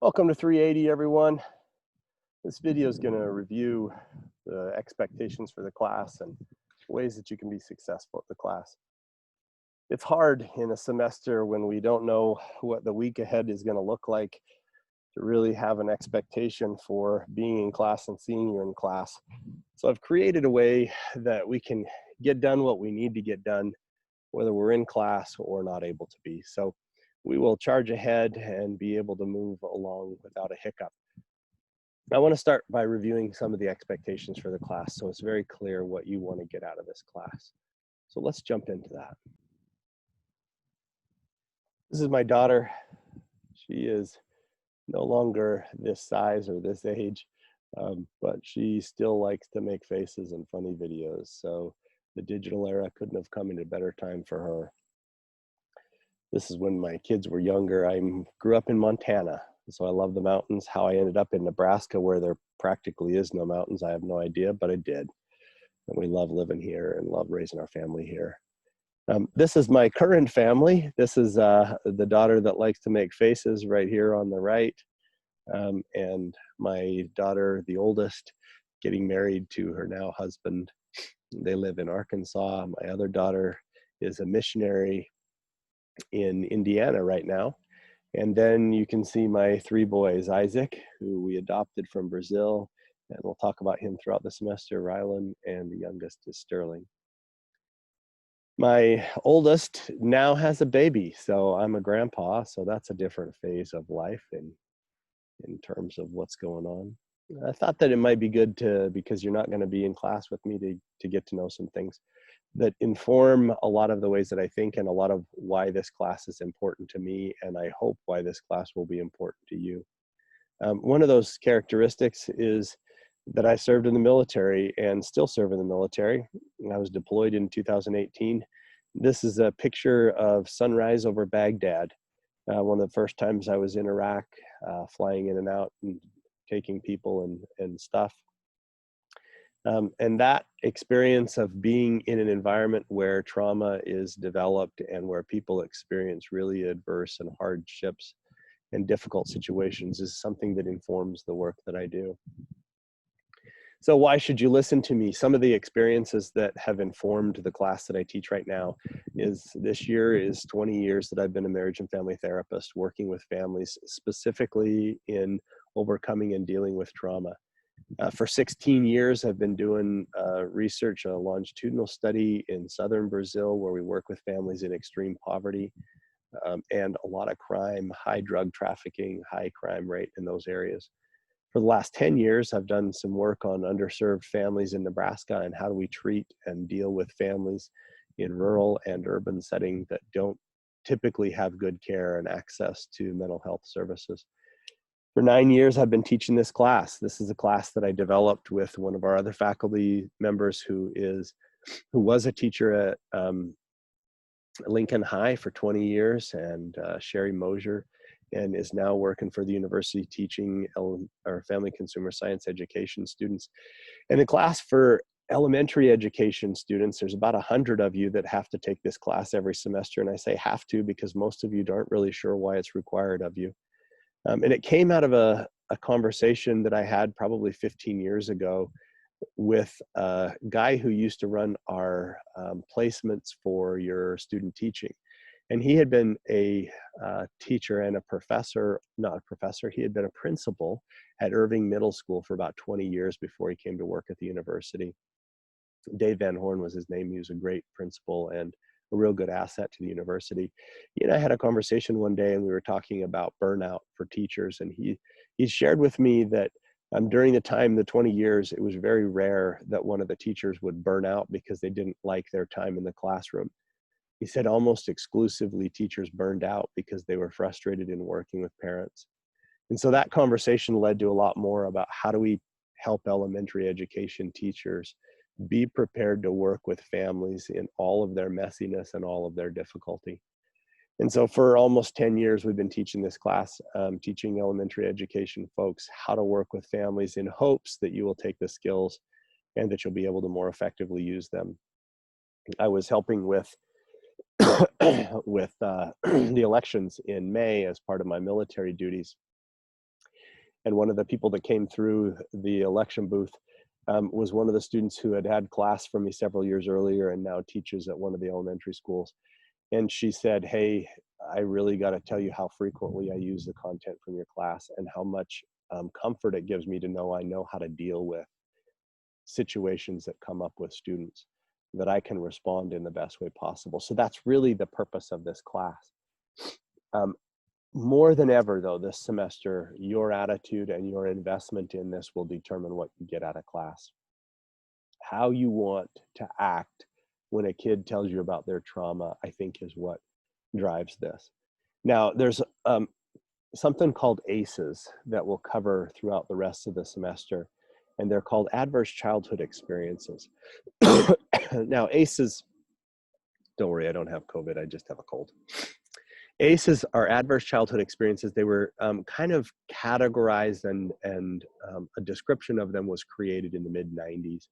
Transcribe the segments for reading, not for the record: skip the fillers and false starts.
Welcome to 380, everyone. This video is going to review the expectations for the class and ways that you can be successful at the class. It's hard in a semester when we don't know what the week ahead is going to look like to really have an expectation for being in class and seeing you in class. So I've created a way that we can get done what we need to get done, whether we're in class or not able to be. So we will charge ahead and be able to move along without a hiccup. I want to start by reviewing some of the expectations for the class so it's very clear what you want to get out of this class. So let's jump into that. This is my daughter. She is no longer this size or this age, but she still likes to make faces and funny videos. So the digital era couldn't have come at a better time for her. This is when my kids were younger. I grew up in Montana, so I love the mountains. How I ended up in Nebraska where there practically is no mountains, I have no idea, but I did. And we love living here and love raising our family here. This is my current family. This is the daughter that likes to make faces right here on the right. And my daughter, the oldest, getting married to her now husband. They live in Arkansas. My other daughter is a missionary in Indiana right now. And then you can see my three boys, Isaac, who we adopted from Brazil, and we'll talk about him throughout the semester, Rylan, and the youngest is Sterling. My oldest now has a baby, so I'm a grandpa, so that's a different phase of life in terms of what's going on. I thought that it might be good to, because you're not going to be in class with me, to get to know some things that inform a lot of the ways that I think and a lot of why this class is important to me, and I hope why this class will be important to you. One of those characteristics is that I served in the military and still serve in the military. I was deployed in 2018. This is a picture of sunrise over Baghdad. One of the first times I was in Iraq, flying in and out and taking people and stuff. And that experience of being in an environment where trauma is developed and where people experience really adverse and hardships and difficult situations is something that informs the work that I do. So why should you listen to me? Some of the experiences that have informed the class that I teach right now is this year is 20 years that I've been a marriage and family therapist working with families specifically in overcoming and dealing with trauma. For 16 years, I've been doing research, a longitudinal study in southern Brazil where we work with families in extreme poverty and a lot of crime, high drug trafficking, high crime rate in those areas. For the last 10 years, I've done some work on underserved families in Nebraska and how do we treat and deal with families in rural and urban settings that don't typically have good care and access to mental health services. For 9 years, I've been teaching this class. This is a class that I developed with one of our other faculty members who was a teacher at Lincoln High for 20 years, and Sherry Mosier, and is now working for the university teaching our family consumer science education students. And the class for elementary education students, there's about 100 of you that have to take this class every semester. And I say have to because most of you aren't really sure why it's required of you. And it came out of a conversation that I had probably 15 years ago with a guy who used to run our placements for your student teaching. And he had been a teacher and a professor, not a professor, he had been a principal at Irving Middle School for about 20 years before he came to work at the university. Dave Van Horn was his name. He was a great principal and a real good asset to the university. He and I had a conversation one day and we were talking about burnout for teachers. And he shared with me that during the time, the 20 years, it was very rare that one of the teachers would burn out because they didn't like their time in the classroom. He said almost exclusively teachers burned out because they were frustrated in working with parents. And so that conversation led to a lot more about how do we help elementary education teachers be prepared to work with families in all of their messiness and all of their difficulty. And so for almost 10 years, we've been teaching this class, teaching elementary education folks how to work with families in hopes that you will take the skills and that you'll be able to more effectively use them. I was helping with the elections in May as part of my military duties. And one of the people that came through the election booth was one of the students who had had class from me several years earlier and now teaches at one of the elementary schools. And she said, "Hey, I really got to tell you how frequently I use the content from your class and how much comfort it gives me to know I know how to deal with situations that come up with students, that I can respond in the best way possible." So that's really the purpose of this class. More than ever, though, this semester, your attitude and your investment in this will determine what you get out of class. How you want to act when a kid tells you about their trauma, I think, is what drives this. Now, there's something called ACEs that we'll cover throughout the rest of the semester, and they're called adverse childhood experiences. Now, ACEs, don't worry, I don't have COVID, I just have a cold. ACEs are adverse childhood experiences. They were kind of categorized and a description of them was created in the mid-90s.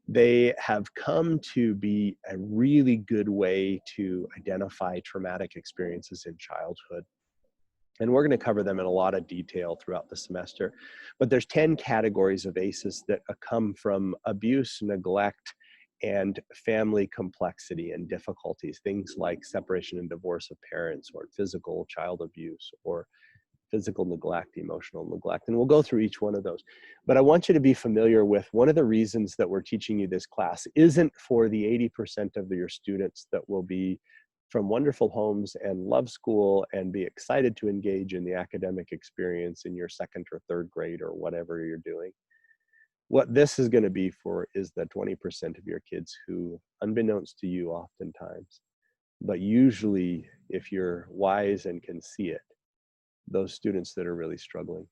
They have come to be a really good way to identify traumatic experiences in childhood. And we're going to cover them in a lot of detail throughout the semester. But there's 10 categories of ACEs that come from abuse, neglect, and family complexity and difficulties, things like separation and divorce of parents, or physical child abuse, or physical neglect, emotional neglect. And we'll go through each one of those. But I want you to be familiar with one of the reasons that we're teaching you this class isn't for the 80% of your students that will be from wonderful homes and love school and be excited to engage in the academic experience in your second or third grade or whatever you're doing. What this is going to be for is the 20% of your kids who, unbeknownst to you oftentimes, but usually if you're wise and can see it, those students that are really struggling,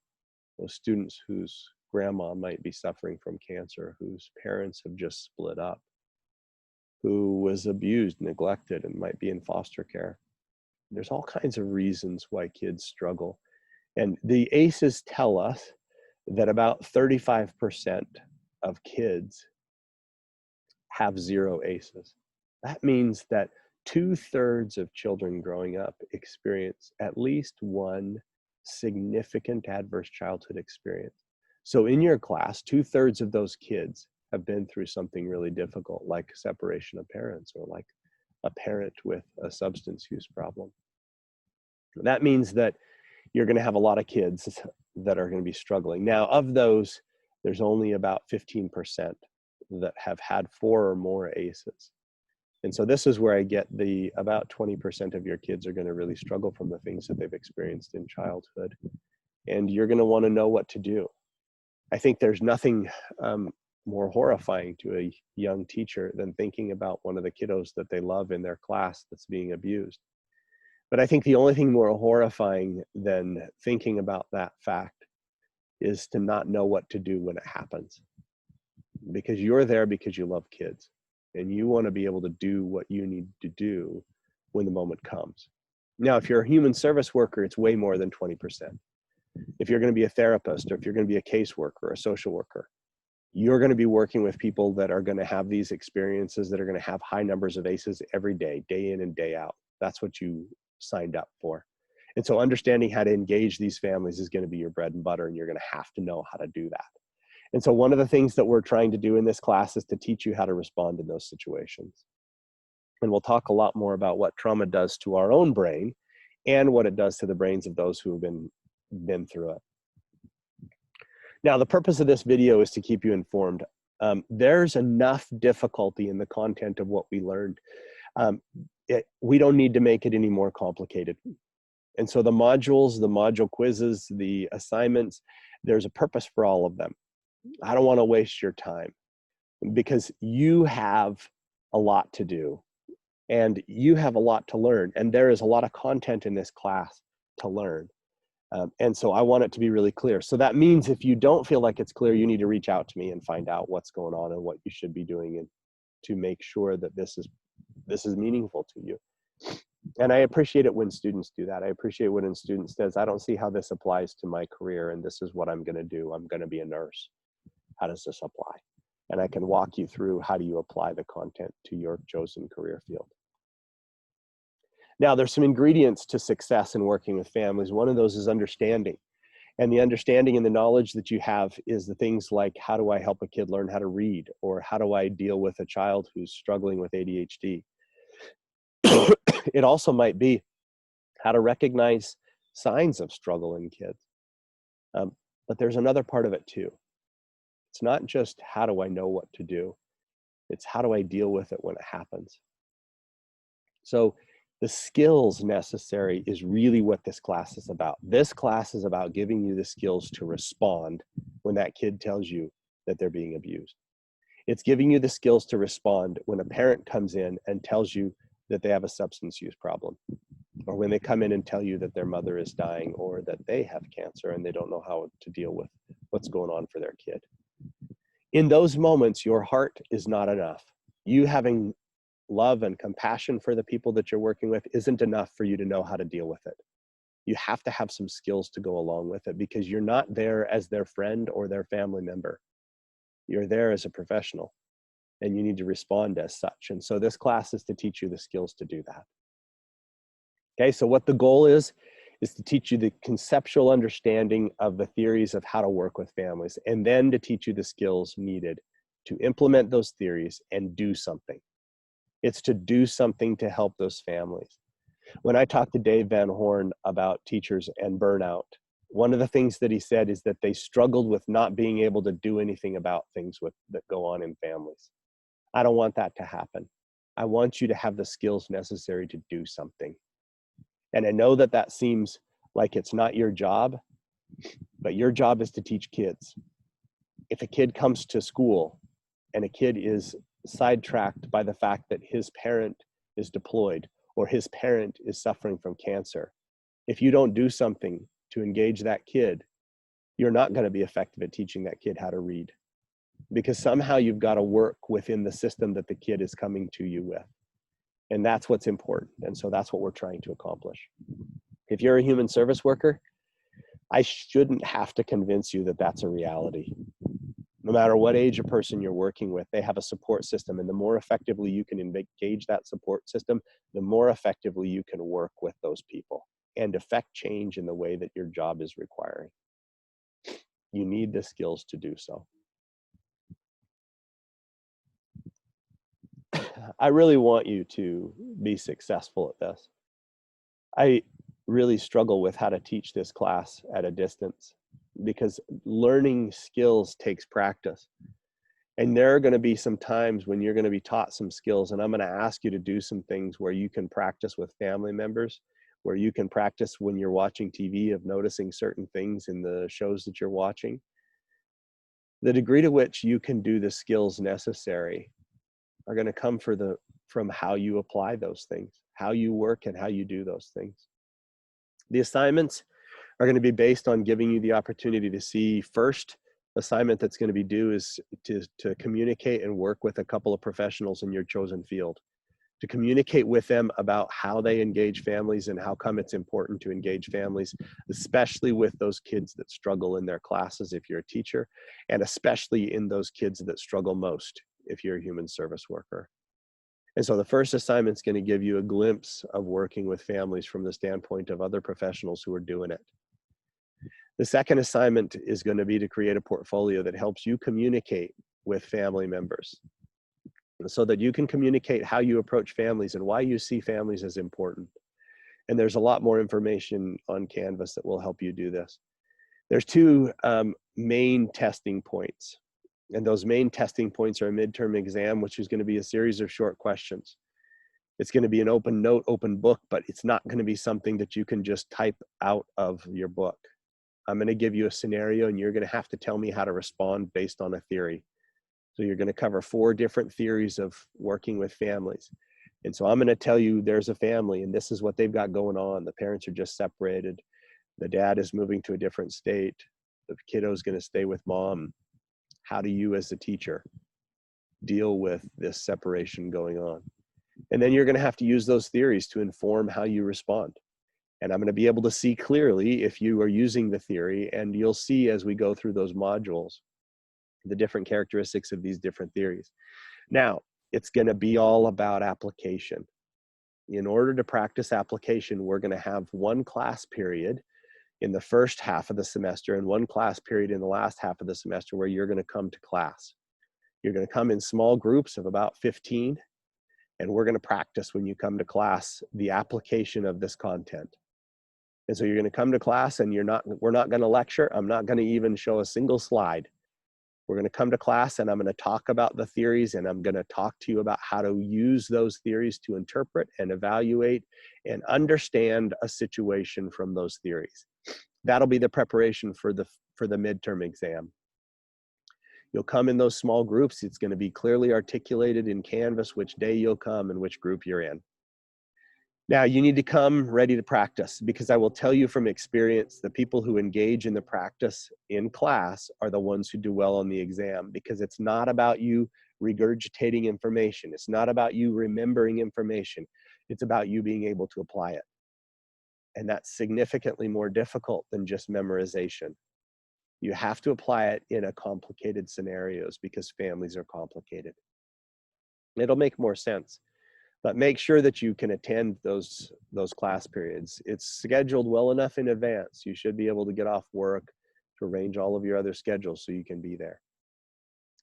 those students whose grandma might be suffering from cancer, whose parents have just split up, who was abused, neglected, and might be in foster care. There's all kinds of reasons why kids struggle. And the ACEs tell us that about 35% of kids have 0 ACEs. That means that 2/3 of children growing up experience at least one significant adverse childhood experience. So in your class, 2/3 of those kids have been through something really difficult, like separation of parents or like a parent with a substance use problem. That means that you're going to have a lot of kids that are going to be struggling. Now, of those, there's only about 15% that have had 4 or more ACEs. And so this is where I get the about 20% of your kids are going to really struggle from the things that they've experienced in childhood. And you're going to want to know what to do. I think there's nothing more horrifying to a young teacher than thinking about one of the kiddos that they love in their class that's being abused. But I think the only thing more horrifying than thinking about that fact is to not know what to do when it happens. Because you're there because you love kids and you want to be able to do what you need to do when the moment comes. Now, if you're a human service worker, it's way more than 20%. If you're going to be a therapist, or if you're going to be a caseworker or a social worker, you're going to be working with people that are going to have these experiences, that are going to have high numbers of ACEs every day, day in and day out. That's what you signed up for. And so understanding how to engage these families is going to be your bread and butter, and you're going to have to know how to do that. And so one of the things that we're trying to do in this class is to teach you how to respond in those situations. And we'll talk a lot more about what trauma does to our own brain and what it does to the brains of those who have been through it. Now, the purpose of this video is to keep you informed. There's enough difficulty in the content of what we learned. We don't need to make it any more complicated. And so the modules, the module quizzes, the assignments, there's a purpose for all of them. I don't want to waste your time because you have a lot to do and you have a lot to learn. And there is a lot of content in this class to learn. And so I want it to be really clear. So that means if you don't feel like it's clear, you need to reach out to me and find out what's going on and what you should be doing and to make sure that this is meaningful to you. And I appreciate it when students do that. I appreciate when a student says, I don't see how this applies to my career and this is what I'm going to do. I'm going to be a nurse. How does this apply? And I can walk you through how do you apply the content to your chosen career field. Now, there's some ingredients to success in working with families. One of those is understanding. And the understanding and the knowledge that you have is the things like, how do I help a kid learn how to read? Or how do I deal with a child who's struggling with ADHD? It also might be how to recognize signs of struggle in kids. But there's another part of it too. It's not just how do I know what to do, it's how do I deal with it when it happens. So the skills necessary is really what this class is about. This class is about giving you the skills to respond when that kid tells you that they're being abused. It's giving you the skills to respond when a parent comes in and tells you that they have a substance use problem, or when they come in and tell you that their mother is dying, or that they have cancer and they don't know how to deal with what's going on for their kid. In those moments, your heart is not enough. You having love and compassion for the people that you're working with isn't enough for you to know how to deal with it. You have to have some skills to go along with it, because you're not there as their friend or their family member. You're there as a professional, and you need to respond as such. And so this class is to teach you the skills to do that. Okay, so what the goal is to teach you the conceptual understanding of the theories of how to work with families, and then to teach you the skills needed to implement those theories and do something. It's to do something to help those families. When I talked to Dave Van Horn about teachers and burnout, one of the things that he said is that they struggled with not being able to do anything about things that go on in families. I don't want that to happen. I want you to have the skills necessary to do something. And I know that that seems like it's not your job, but your job is to teach kids. If a kid comes to school and a kid is sidetracked by the fact that his parent is deployed or his parent is suffering from cancer, if you don't do something to engage that kid, you're not going to be effective at teaching that kid how to read, because somehow you've got to work within the system that the kid is coming to you with. And that's what's important. And so that's what we're trying to accomplish. If you're a human service worker, I shouldn't have to convince you that that's a reality. No matter what age of person you're working with, they have a support system. And the more effectively you can engage that support system, the more effectively you can work with those people and affect change in the way that your job is requiring. You need the skills to do so. I really want you to be successful at this. I really struggle with how to teach this class at a distance, because learning skills takes practice. And there are going to be some times when you're going to be taught some skills, and I'm going to ask you to do some things where you can practice with family members, where you can practice when you're watching TV of noticing certain things in the shows that you're watching. The degree to which you can do the skills necessary are going to come from how you apply those things, how you work and how you do those things. The assignments are going to be based on giving you the opportunity to see. First assignment that's going to be due is to communicate and work with a couple of professionals in your chosen field, to communicate with them about how they engage families and how come it's important to engage families, especially with those kids that struggle in their classes if you're a teacher, and especially in those kids that struggle most if you're a human service worker. And so the first assignment is going to give you a glimpse of working with families from the standpoint of other professionals who are doing it. The second assignment is going to be to create a portfolio that helps you communicate with family members, so that you can communicate how you approach families and why you see families as important. And there's a lot more information on Canvas that will help you do this. There's two main testing points. And those main testing points are a midterm exam, which is going to be a series of short questions. It's going to be an open note, open book, but it's not going to be something that you can just type out of your book. I'm going to give you a scenario and you're going to have to tell me how to respond based on a theory. So you're going to cover 4 different theories of working with families. And so I'm going to tell you there's a family and this is what they've got going on. The parents are just separated. The dad is moving to a different state. The kiddo's going to stay with mom. How do you as a teacher deal with this separation going on? And then you're going to have to use those theories to inform how you respond. And I'm going to be able to see clearly if you are using the theory, and you'll see as we go through those modules the different characteristics of these different theories. Now, it's going to be all about application. In order to practice application, we're going to have one class period in the first half of the semester and one class period in the last half of the semester where you're going to come to class. You're going to come in small groups of about 15, and we're going to practice when you come to class the application of this content. And so you're going to come to class and we're not going to lecture. I'm not going to even show a single slide. We're going to come to class and I'm going to talk about the theories, and I'm going to talk to you about how to use those theories to interpret and evaluate and understand a situation from those theories. That'll be the preparation for the midterm exam. You'll come in those small groups. It's going to be clearly articulated in Canvas which day you'll come and which group you're in. Now, you need to come ready to practice, because I will tell you from experience, the people who engage in the practice in class are the ones who do well on the exam, because it's not about you regurgitating information. It's not about you remembering information. It's about you being able to apply it. And that's significantly more difficult than just memorization. You have to apply it in a complicated scenarios because families are complicated. It'll make more sense. But make sure that you can attend those class periods. It's scheduled well enough in advance. You should be able to get off work to arrange all of your other schedules so you can be there.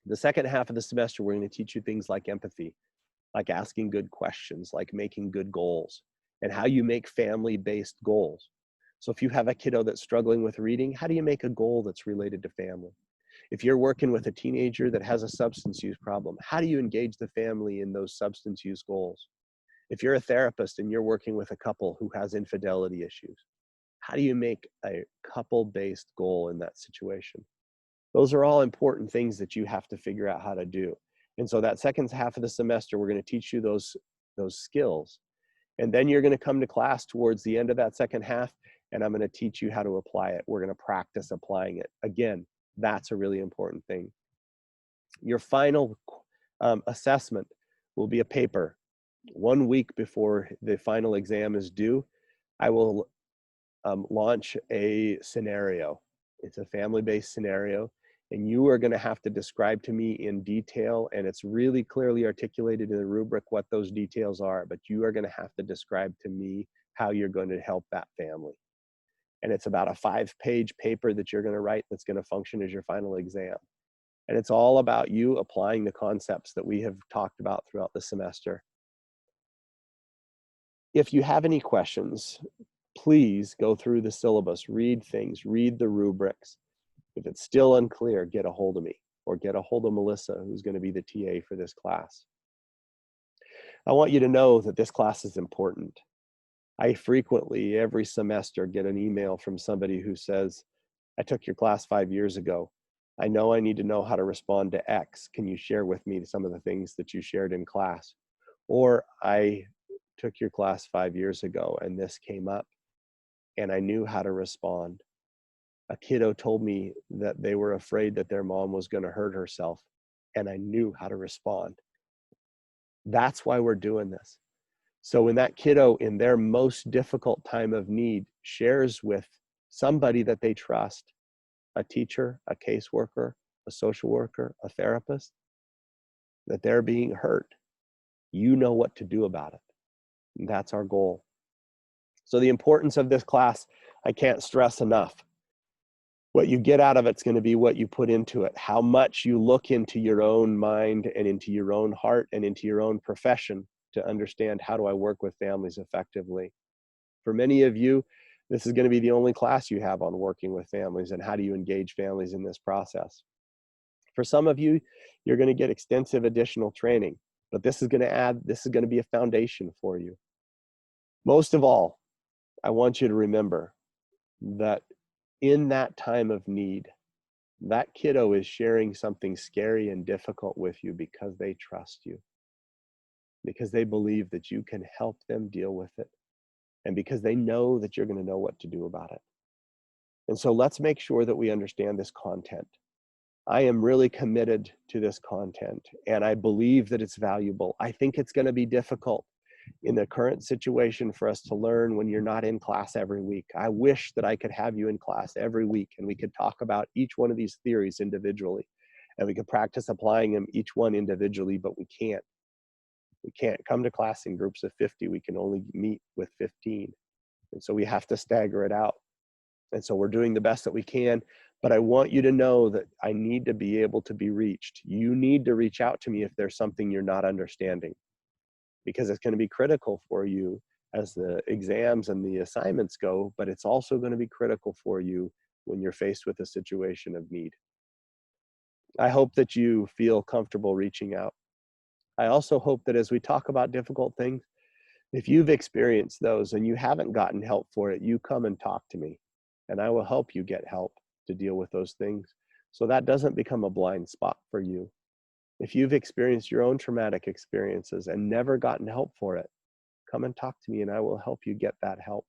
The second half of the semester, we're going to teach you things like empathy, like asking good questions, like making good goals, and how you make family-based goals. So if you have a kiddo that's struggling with reading, how do you make a goal that's related to family? If you're working with a teenager that has a substance use problem, how do you engage the family in those substance use goals? If you're a therapist and you're working with a couple who has infidelity issues, how do you make a couple-based goal in that situation? Those are all important things that you have to figure out how to do. And so that second half of the semester, we're going to teach you those skills. And then you're going to come to class towards the end of that second half, and I'm going to teach you how to apply it. We're going to practice applying it. Again, that's a really important thing. Your final assessment will be a paper. 1 week before the final exam is due, I will launch a scenario. It's a family-based scenario, and you are going to have to describe to me in detail, and it's really clearly articulated in the rubric what those details are, but you are going to have to describe to me how you're going to help that family. And it's about a 5-page paper that you're going to write that's going to function as your final exam. And it's all about you applying the concepts that we have talked about throughout the semester. If you have any questions, please go through the syllabus, read things, read the rubrics. If it's still unclear, get a hold of me or get a hold of Melissa, who's going to be the TA for this class. I want you to know that this class is important. I frequently, every semester, get an email from somebody who says, I took your class 5 years ago. I know I need to know how to respond to X. Can you share with me some of the things that you shared in class? Or I took your class 5 years ago and this came up and I knew how to respond. A kiddo told me that they were afraid that their mom was going to hurt herself, and I knew how to respond. That's why we're doing this. So when that kiddo in their most difficult time of need shares with somebody that they trust, a teacher, a caseworker, a social worker, a therapist, that they're being hurt, you know what to do about it. And that's our goal. So the importance of this class, I can't stress enough. What you get out of it's going to be what you put into it, how much you look into your own mind and into your own heart and into your own profession to understand, how do I work with families effectively? For many of you, this is going to be the only class you have on working with families and how do you engage families in this process. For some of you, you're going to get extensive additional training, but this is going to be a foundation for you. Most of all, I want you to remember that in that time of need, that kiddo is sharing something scary and difficult with you because they trust you, because they believe that you can help them deal with it, and because they know that you're going to know what to do about it. And so let's make sure that we understand this content. I am really committed to this content, and I believe that it's valuable. I think it's going to be difficult in the current situation for us to learn when you're not in class every week. I wish that I could have you in class every week and we could talk about each one of these theories individually and we could practice applying them each one individually, but we can't. We can't come to class in groups of 50. We can only meet with 15. And so we have to stagger it out. And so we're doing the best that we can, but I want you to know that I need to be able to be reached. You need to reach out to me if there's something you're not understanding, because it's going to be critical for you as the exams and the assignments go, but it's also going to be critical for you when you're faced with a situation of need. I hope that you feel comfortable reaching out. I also hope that as we talk about difficult things, if you've experienced those and you haven't gotten help for it, you come and talk to me, and I will help you get help to deal with those things so that doesn't become a blind spot for you. If you've experienced your own traumatic experiences and never gotten help for it, come and talk to me and I will help you get that help.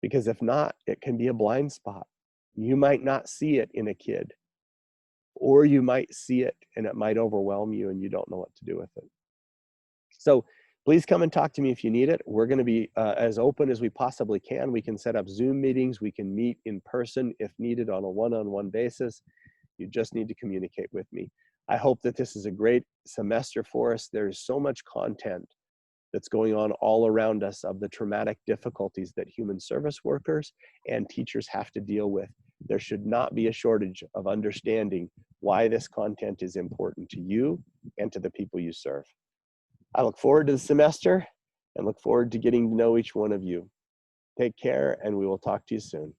Because if not, it can be a blind spot. You might not see it in a kid, or you might see it and it might overwhelm you and you don't know what to do with it. So please come and talk to me if you need it. We're going to be as open as we possibly can. We can set up Zoom meetings. We can meet in person if needed on a one-on-one basis. You just need to communicate with me. I hope that this is a great semester for us. There's so much content that's going on all around us of the traumatic difficulties that human service workers and teachers have to deal with. There should not be a shortage of understanding why this content is important to you and to the people you serve. I look forward to the semester and look forward to getting to know each one of you. Take care, and we will talk to you soon.